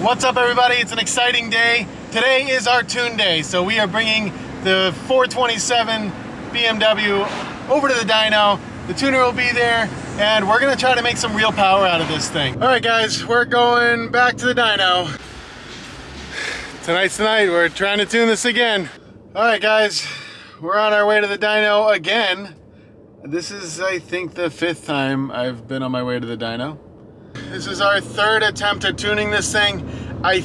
What's up, everybody? It's an exciting day. Today is our tune day, so we are bringing the 427 BMW over to the dyno. The tuner will be there, and we're gonna try to make some real power out of this thing. All right, guys, we're going back to the dyno. Tonight's the night. We're trying to tune this again. All right, guys, we're on our way to the dyno again. This is, I think, the 5th time I've been on my way to the dyno. This is our 3rd attempt at tuning this thing. I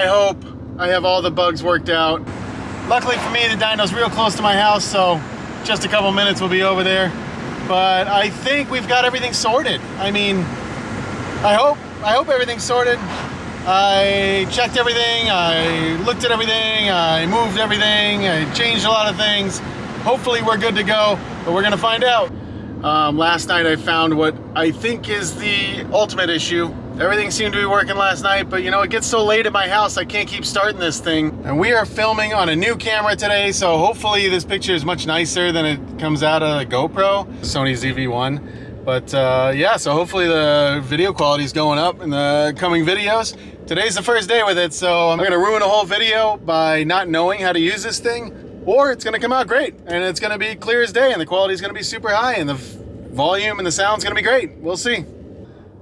hope I have all the bugs worked out. Luckily for me, the dyno's real close to my house, so just a couple minutes we'll be over there. But I think we've got everything sorted. I mean, I hope everything's sorted. I checked everything, I looked at everything, I moved everything, I changed a lot of things. Hopefully we're good to go, but we're gonna find out. Last night I found what I think is the ultimate issue. Everything seemed to be working last night, but you know, it gets so late at my house, I can't keep starting this thing. And we are filming on a new camera today, so hopefully this picture is much nicer than it comes out of the GoPro, Sony ZV-1. But yeah, so hopefully the video quality is going up in the coming videos. Today's the first day with it, so I'm gonna ruin a whole video by not knowing how to use this thing. Or it's gonna come out great, and it's gonna be clear as day, and the quality is gonna be super high, and the volume and the sound's gonna be great. We'll see.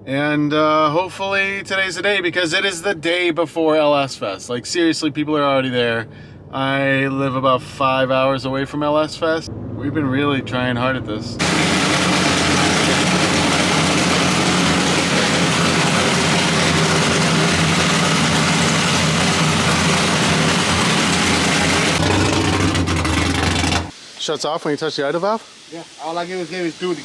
And hopefully today's the day, because it is the day before LSfest. Like, seriously, people are already there. I live about 5 hours away from LSfest. We've been really trying hard at this. Shuts off when you touch the idle valve? Yeah, all I gave is duty.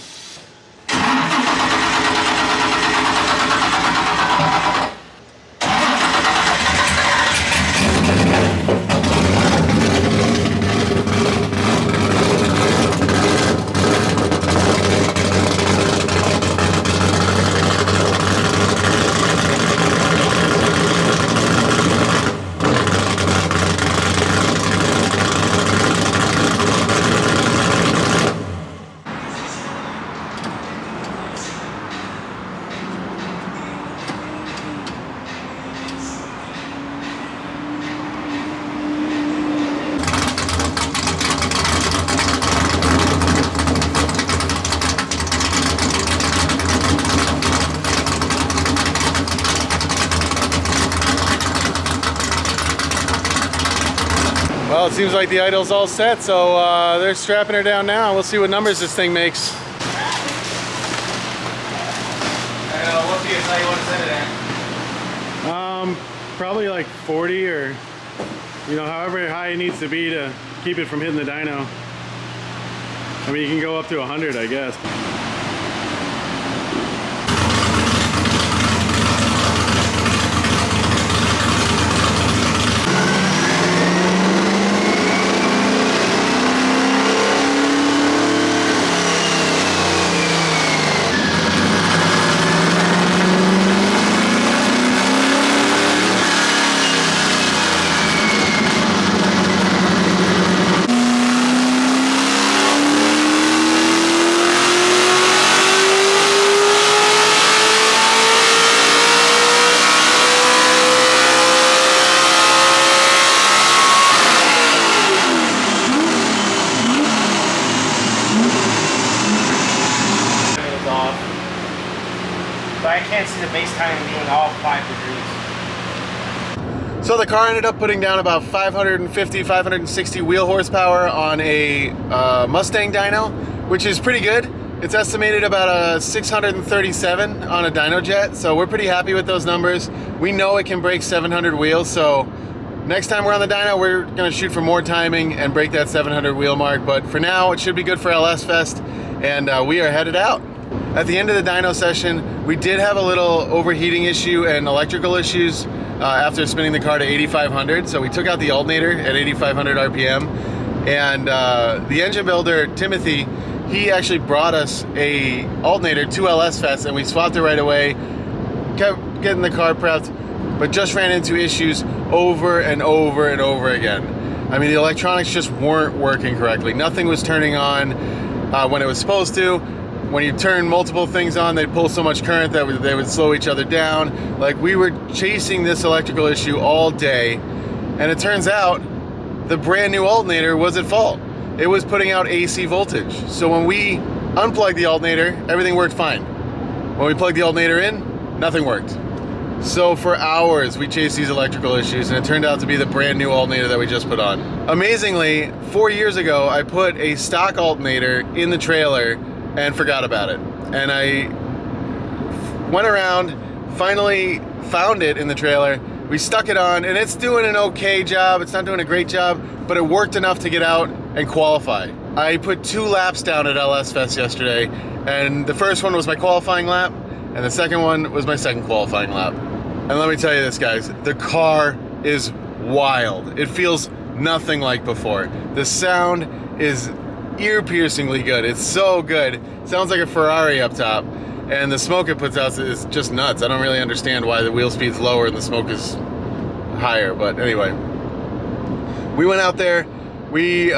Well, it seems like the idle's all set, so they're strapping her down now. We'll see what numbers this thing makes. What PSI you want to set it at? Probably like 40, or you know, however high it needs to be to keep it from hitting the dyno. I mean, you can go up to 100, I guess. But I can't see the base time being all 5 degrees. So the car ended up putting down about 550, 560 wheel horsepower on a Mustang dyno, which is pretty good. It's estimated about a 637 on a dyno jet, so we're pretty happy with those numbers. We know it can break 700 wheels, so next time we're on the dyno, we're gonna shoot for more timing and break that 700 wheel mark, but for now, it should be good for LSfest, and we are headed out. At the end of the dyno session, we did have a little overheating issue and electrical issues after spinning the car to 8,500. So we took out the alternator at 8,500 RPM. And the engine builder, Timothy, he actually brought us a alternator to LSfest, and we swapped it right away, kept getting the car prepped, but just ran into issues over and over and over again. I mean, the electronics just weren't working correctly. Nothing was turning on when it was supposed to. when you turn multiple things on, they'd pull so much current that they would slow each other down. Like, we were chasing this electrical issue all day, and it turns out the brand new alternator was at fault. It was putting out AC voltage. So when we unplugged the alternator, everything worked fine. When we plugged the alternator in, nothing worked. So for hours we chased these electrical issues, and it turned out to be the brand new alternator that we just put on. Amazingly, 4 years ago I put a stock alternator in the trailer and forgot about it. And I went around, finally found it in the trailer. We stuck it on, and it's doing an okay job. It's not doing a great job, but it worked enough to get out and qualify. I put 2 laps down at LSfest yesterday, and the first one was my qualifying lap, and the second one was my second qualifying lap. And let me tell you this, guys, the car is wild. It feels nothing like before. The sound is ear-piercingly good. It's so good. It sounds like a Ferrari up top. And the smoke it puts out is just nuts. I don't really understand why the wheel speed's lower and the smoke is higher. But anyway, we went out there. We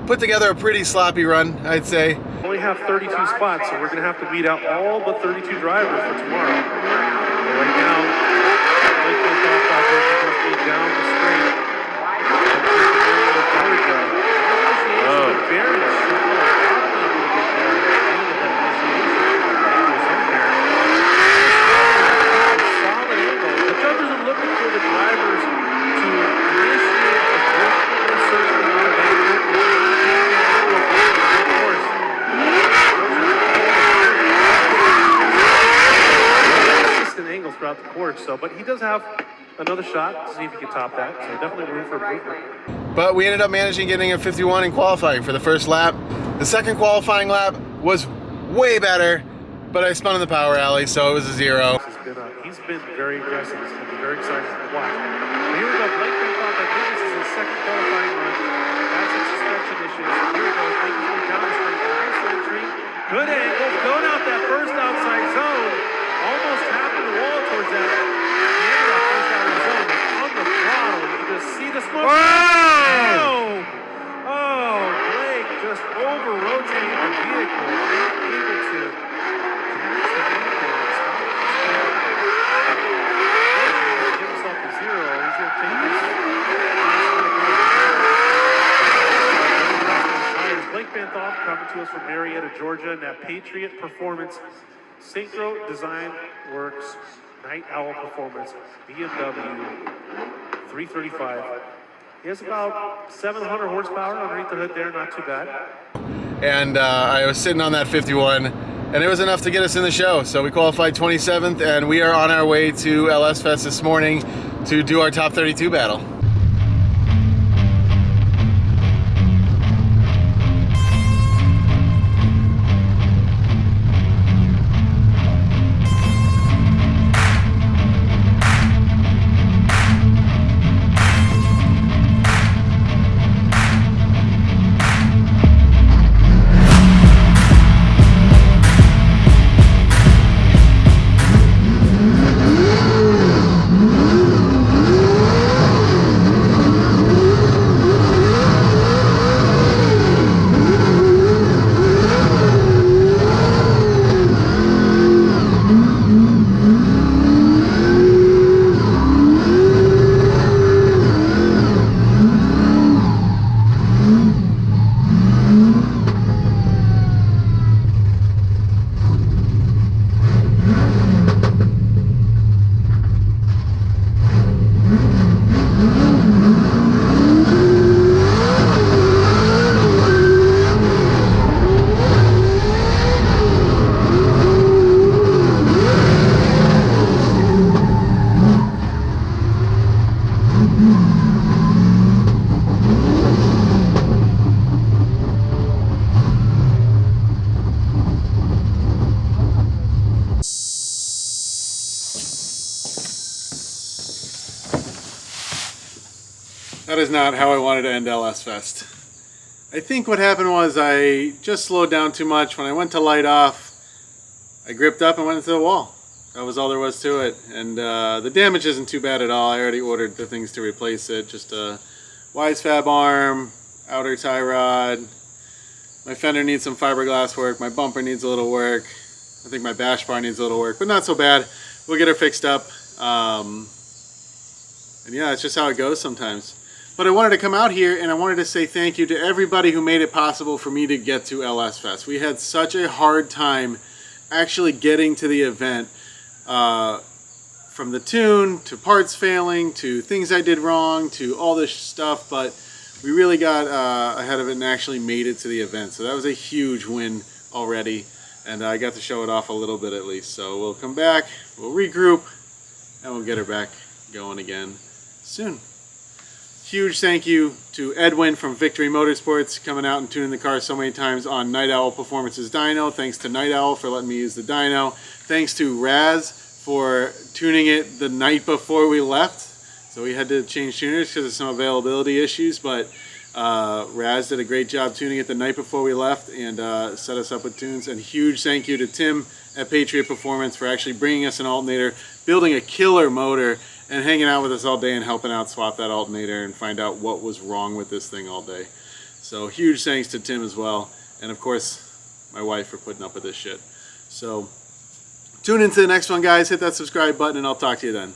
put together a pretty sloppy run, I'd say. We only have 32 spots, so we're going to have to beat out all but 32 drivers for tomorrow. So right now, down the street. Very solid angle. The judges are looking for the drivers to initiate a certain amount of angle. Consistent angles throughout the course, so but he does have another shot to see if he can top that, so definitely room for improvement. But we ended up managing getting a 51 in qualifying for the first lap. The second qualifying lap was way better, but I spun in the power alley, so it was a 0. He's been very aggressive. It's going to be very exciting to watch. But here we go. Blake thought that this is his second qualifying run. That's some suspension issues. Here we go. Blake going down the street. Nice entry. Good angle. Going out that first outside zone. Almost tapping the wall towards that. See the smoke? Wow! Oh, Blake just over-rotating the vehicle, not able to catch the vehicle and stop it. Give himself a 0. He's going to take this. Blake Banthoff coming to us from Marietta, Georgia, and that Patriot Performance Synchro Design Works Night Owl Performance BMW 335. He has about 700 horsepower underneath the hood there, not too bad. And I was sitting on that 51, and it was enough to get us in the show. So we qualified 27th, and we are on our way to LSfest this morning to do our top 32 battle. That is not how I wanted to end LSfest. I think what happened was I just slowed down too much. When I went to light off, I gripped up and went into the wall. That was all there was to it. And the damage isn't too bad at all. I already ordered the things to replace it. Just a Wise Fab arm, outer tie rod, My fender needs some fiberglass work. My bumper needs a little work. I think my bash bar needs a little work, but not so bad. We'll get her fixed up. And yeah, it's just how it goes sometimes. But I wanted to come out here and I wanted to say thank you to everybody who made it possible for me to get to LSfest. We had such a hard time actually getting to the event. From the tune, to parts failing, to things I did wrong, to all this stuff, but we really got ahead of it and actually made it to the event. So that was a huge win already, and I got to show it off a little bit at least. So we'll come back, we'll regroup, and we'll get her back going again soon. Huge thank you to Edwin from Victory Motorsports coming out and tuning the car so many times on Night Owl Performance's dyno. Thanks to Night Owl for letting me use the dyno. Thanks to Raz for tuning it the night before we left. So we had to change tuners because of some availability issues, but Raz did a great job tuning it the night before we left and set us up with tunes. And huge thank you to Tim at Patriot Performance for actually bringing us an alternator, building a killer motor, and hanging out with us all day and helping out swap that alternator and find out what was wrong with this thing all day. So huge thanks to Tim as well. And of course, my wife for putting up with this shit. So tune into the next one, guys. Hit that subscribe button and I'll talk to you then.